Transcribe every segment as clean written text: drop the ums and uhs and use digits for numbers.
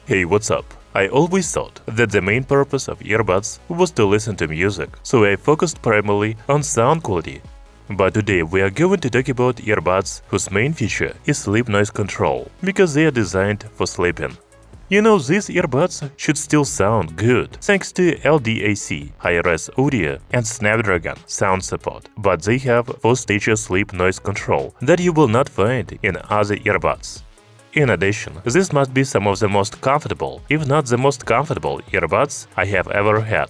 Hey, what's up? I always thought that the main purpose of earbuds was to listen to music, so I focused primarily on sound quality. But today we are going to talk about earbuds whose main feature is sleep noise control, because they are designed for sleeping. You know, these earbuds should still sound good thanks to LDAC, high-res audio, and Snapdragon sound support, but they have 4-stage sleep noise control that you will not find in other earbuds. In addition, this must be some of the most comfortable, if not the most comfortable, earbuds I have ever had.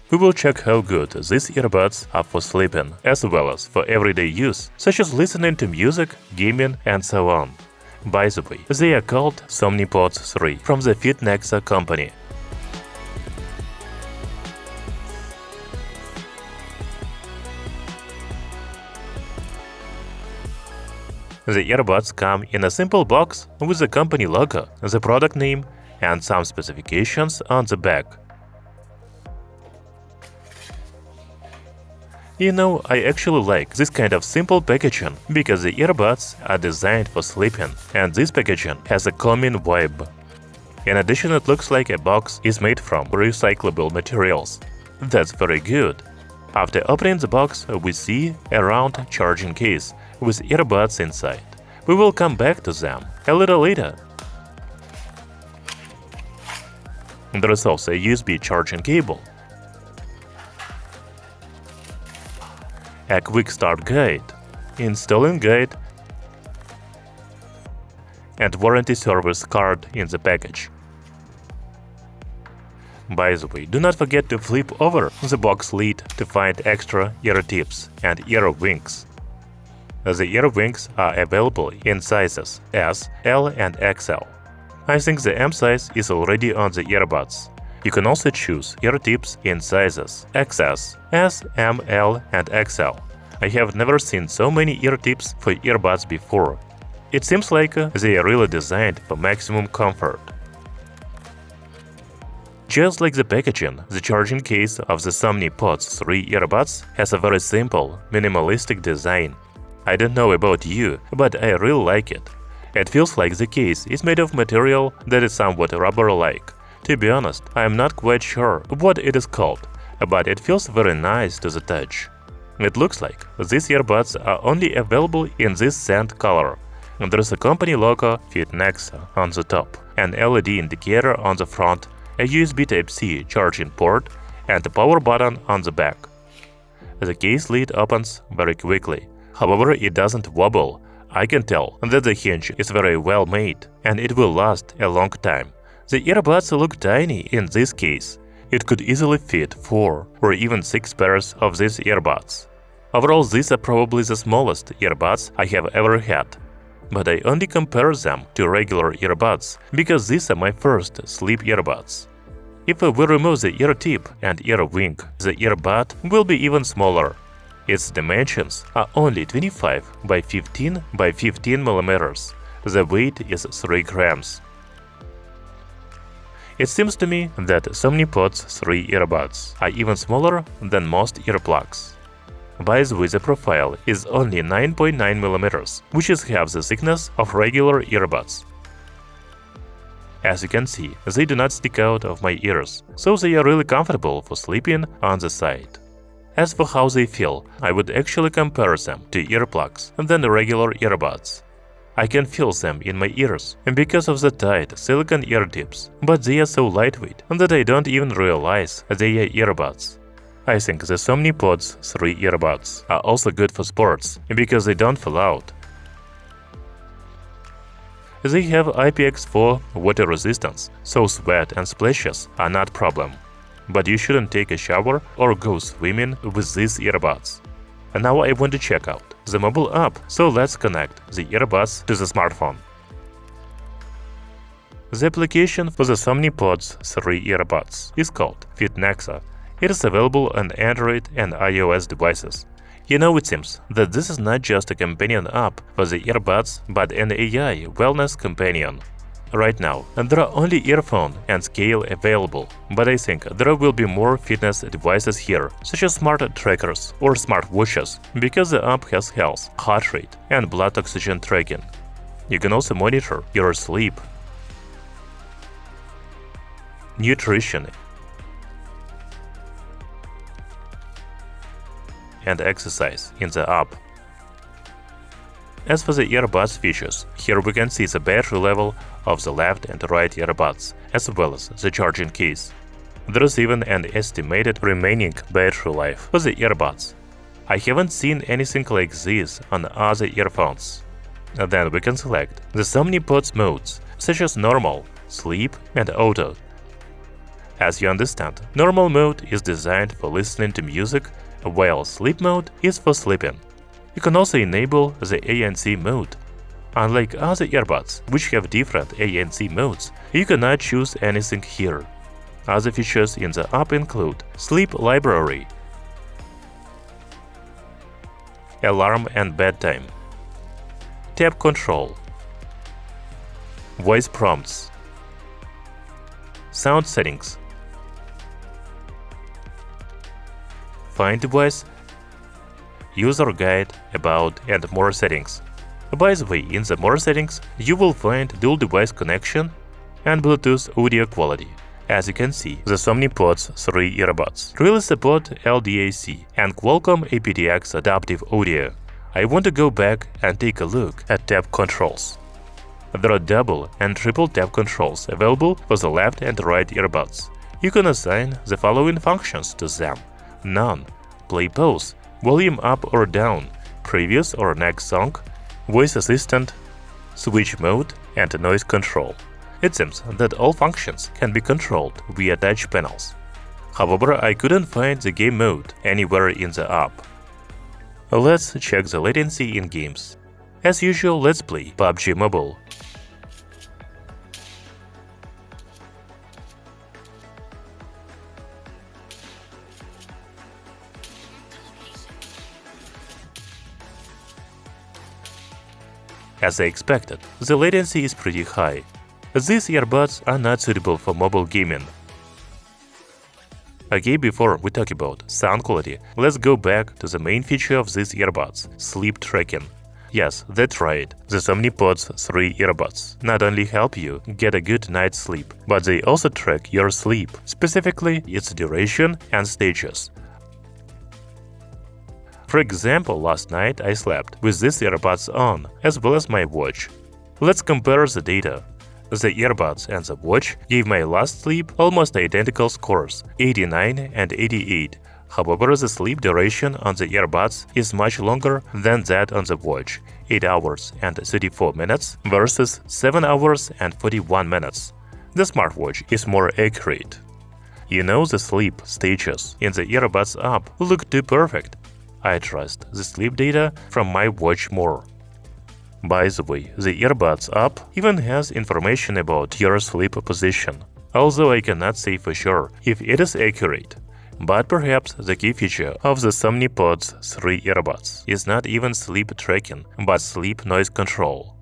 We will check how good these earbuds are for sleeping, as well as for everyday use, such as listening to music, gaming, and so on. By the way, they are called SomniPods 3 from the Fitnexa company. The earbuds come in a simple box with the company logo, the product name, and some specifications on the back. You know, I actually like this kind of simple packaging because the earbuds are designed for sleeping, and this packaging has a calming vibe. In addition, it looks like a box is made from recyclable materials. That's very good. After opening the box, we see a round charging case with earbuds inside. We will come back to them a little later. There is also a USB charging cable, a quick start guide, installing guide, and warranty service card in the package. By the way, do not forget to flip over the box lid to find extra ear tips and ear wings. The ear wings are available in sizes S, L, and XL. I think the M size is already on the earbuds. You can also choose ear tips in sizes XS, S, M, L, and XL. I have never seen so many ear tips for earbuds before. It seems like they are really designed for maximum comfort. Just like the packaging, the charging case of the SomniPods 3 earbuds has a very simple, minimalistic design. I don't know about you, but I really like it. It feels like the case is made of material that is somewhat rubber-like. To be honest, I am not quite sure what it is called, but it feels very nice to the touch. It looks like these earbuds are only available in this sand color. There is a company logo Fitnexa on the top, an LED indicator on the front, a USB Type-C charging port, and a power button on the back. The case lid opens very quickly. However, it doesn't wobble. I can tell that the hinge is very well made, and it will last a long time. The earbuds look tiny in this case. It could easily fit 4 or even 6 pairs of these earbuds. Overall, these are probably the smallest earbuds I have ever had. But I only compare them to regular earbuds, because these are my first sleep earbuds. If we remove the ear tip and ear wing, the earbud will be even smaller. Its dimensions are only 25 by 15 by 15 millimeters. The weight is 3 grams. It seems to me that SomniPods 3 earbuds are even smaller than most earplugs. By the way, the profile is only 9.9 millimeters, which is half the thickness of regular earbuds. As you can see, they do not stick out of my ears, so they are really comfortable for sleeping on the side. As for how they feel, I would actually compare them to earplugs than the regular earbuds. I can feel them in my ears because of the tight silicone ear tips, but they are so lightweight that I don't even realize they are earbuds. I think the SomniPods 3 earbuds are also good for sports because they don't fall out. They have aptX water resistance, so sweat and splashes are not a problem. But you shouldn't take a shower or go swimming with these earbuds. And now I want to check out the mobile app, so let's connect the earbuds to the smartphone. The application for the SomniPods 3 earbuds is called Fitnexa. It is available on Android and iOS devices. You know, it seems that this is not just a companion app for the earbuds, but an AI wellness companion. Right now, there are only earphone and scale available, but I think there will be more fitness devices here, such as smart trackers or smart watches, because the app has health, heart rate, and blood oxygen tracking. You can also monitor your sleep. nutrition, and exercise in the app. As for the earbuds features, here we can see the battery level of the left and right earbuds, as well as the charging case. There is even an estimated remaining battery life for the earbuds. I haven't seen anything like this on other earphones. Then we can select the SomniPods modes, such as Normal, Sleep, and Auto. As you understand, Normal mode is designed for listening to music, while Sleep mode is for sleeping. You can also enable the ANC mode. Unlike other earbuds, which have different ANC modes, you cannot choose anything here. Other features in the app include Sleep Library, Alarm and Bedtime, Tap Control, Voice Prompts, Sound Settings, Find Device, User Guide, About, and More settings. By the way, in the More settings, you will find dual device connection and Bluetooth audio quality. As you can see, the SomniPods 3 earbuds really support LDAC and Qualcomm aptX adaptive audio. I want to go back and take a look at tap controls. There are double and triple tap controls available for the left and right earbuds. You can assign the following functions to them: None, Play Pause, Volume up or down, Previous or next song, Voice Assistant, Switch Mode, and Noise Control. It seems that all functions can be controlled via touch panels. However, I couldn't find the game mode anywhere in the app. Let's check the latency in games. As usual, let's play PUBG Mobile. As I expected, the latency is pretty high. These earbuds are not suitable for mobile gaming. Okay, before we talk about sound quality, let's go back to the main feature of these earbuds – sleep tracking. Yes, that's right, the SomniPods 3 earbuds not only help you get a good night's sleep, but they also track your sleep, specifically its duration and stages. For example, last night I slept with these earbuds on, as well as my watch. Let's compare the data. The earbuds and the watch gave my last sleep almost identical scores, 89 and 88. However, the sleep duration on the earbuds is much longer than that on the watch, 8 hours and 34 minutes versus 7 hours and 41 minutes. The smartwatch is more accurate. You know, the sleep stages in the earbuds app look too perfect. I trust the sleep data from my watch more. By the way, the earbuds app even has information about your sleep position, although I cannot say for sure if it is accurate. But perhaps the key feature of the SomniPods 3 earbuds is not even sleep tracking, but sleep noise control.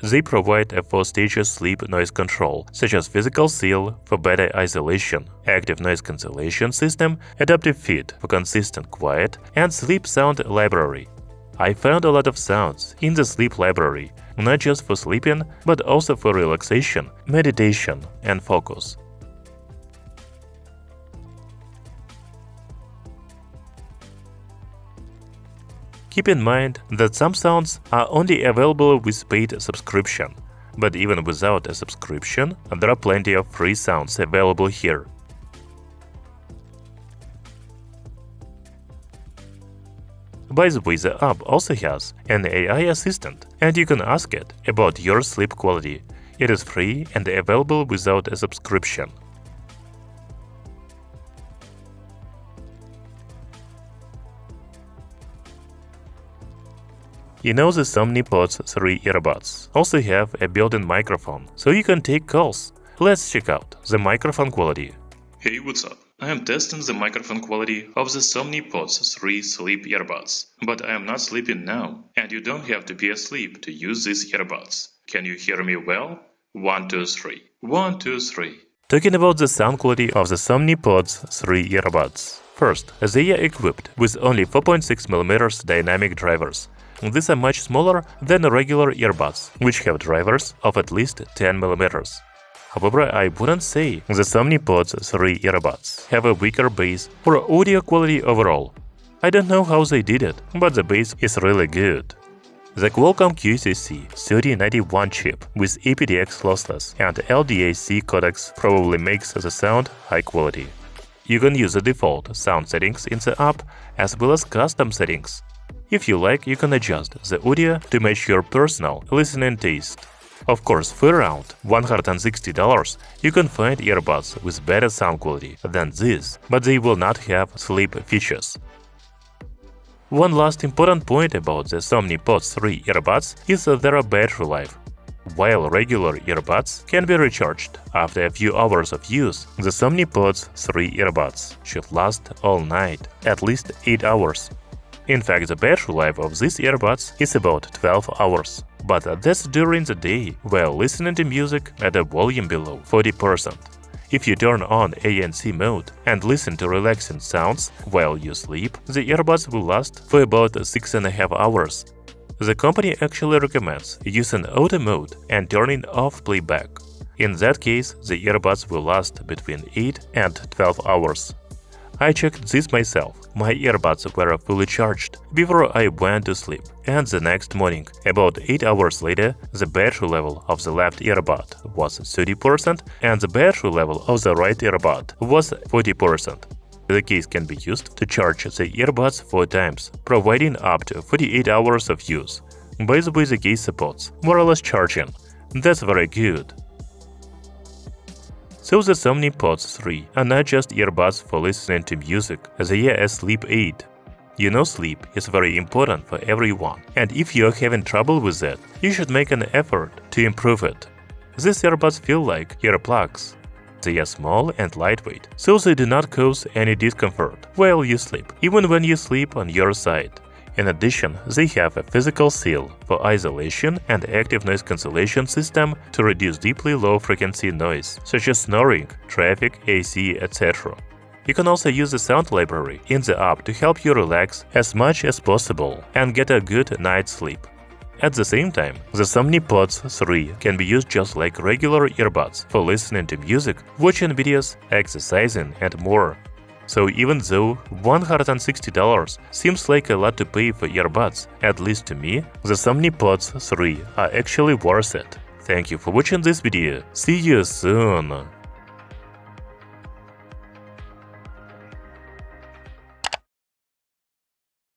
They provide a 4-stage sleep noise control, such as physical seal for better isolation, active noise cancellation system, adaptive fit for consistent quiet, and sleep sound library. I found a lot of sounds in the sleep library, not just for sleeping, but also for relaxation, meditation, and focus. Keep in mind that some sounds are only available with paid subscription, but even without a subscription, there are plenty of free sounds available here. By the way, the app also has an AI assistant, and you can ask it about your sleep quality. It is free and available without a subscription. You know, the SomniPods 3 earbuds also have a built-in microphone, so you can take calls. Let's check out the microphone quality. Hey, what's up? I am testing the microphone quality of the SomniPods 3 sleep earbuds, but I am not sleeping now, and you don't have to be asleep to use these earbuds. Can you hear me well? 1, 2, 3. 1, 2, 3. Talking about the sound quality of the SomniPods 3 earbuds. First, they are equipped with only 4.6mm dynamic drivers. These are much smaller than regular earbuds, which have drivers of at least 10mm. However, I wouldn't say the SomniPods 3 earbuds have a weaker bass or audio quality overall. I don't know how they did it, but the bass is really good. The Qualcomm QCC3091 chip with aptX lossless and LDAC codecs probably makes the sound high quality. You can use the default sound settings in the app as well as custom settings. If you like, you can adjust the audio to match your personal listening taste. Of course, for around $160, you can find earbuds with better sound quality than this, but they will not have sleep features. One last important point about the SomniPods 3 earbuds is their battery life. While regular earbuds can be recharged after a few hours of use, the SomniPods 3 earbuds should last all night, at least 8 hours. In fact, the battery life of these earbuds is about 12 hours, but that's during the day while listening to music at a volume below 40%. If you turn on ANC mode and listen to relaxing sounds while you sleep, the earbuds will last for about 6.5 hours. The company actually recommends using auto mode and turning off playback. In that case, the earbuds will last between 8 and 12 hours. I checked this myself. My earbuds were fully charged before I went to sleep, and the next morning, about 8 hours later, the battery level of the left earbud was 30% and the battery level of the right earbud was 40%. The case can be used to charge the earbuds 4 times, providing up to 48 hours of use. By the way, the case supports wireless charging. That's very good. So the SomniPods 3 are not just earbuds for listening to music, they are a sleep aid. You know, sleep is very important for everyone, and if you are having trouble with that, you should make an effort to improve it. These earbuds feel like earplugs. They are small and lightweight, so they do not cause any discomfort while you sleep, even when you sleep on your side. In addition, they have a physical seal for isolation and active noise cancellation system to reduce deeply low-frequency noise, such as snoring, traffic, AC, etc. You can also use the sound library in the app to help you relax as much as possible and get a good night's sleep. At the same time, the SomniPods 3 can be used just like regular earbuds for listening to music, watching videos, exercising, and more. So even though $160 seems like a lot to pay for earbuds, at least to me, the SomniPods 3 are actually worth it. Thank you for watching this video. See you soon!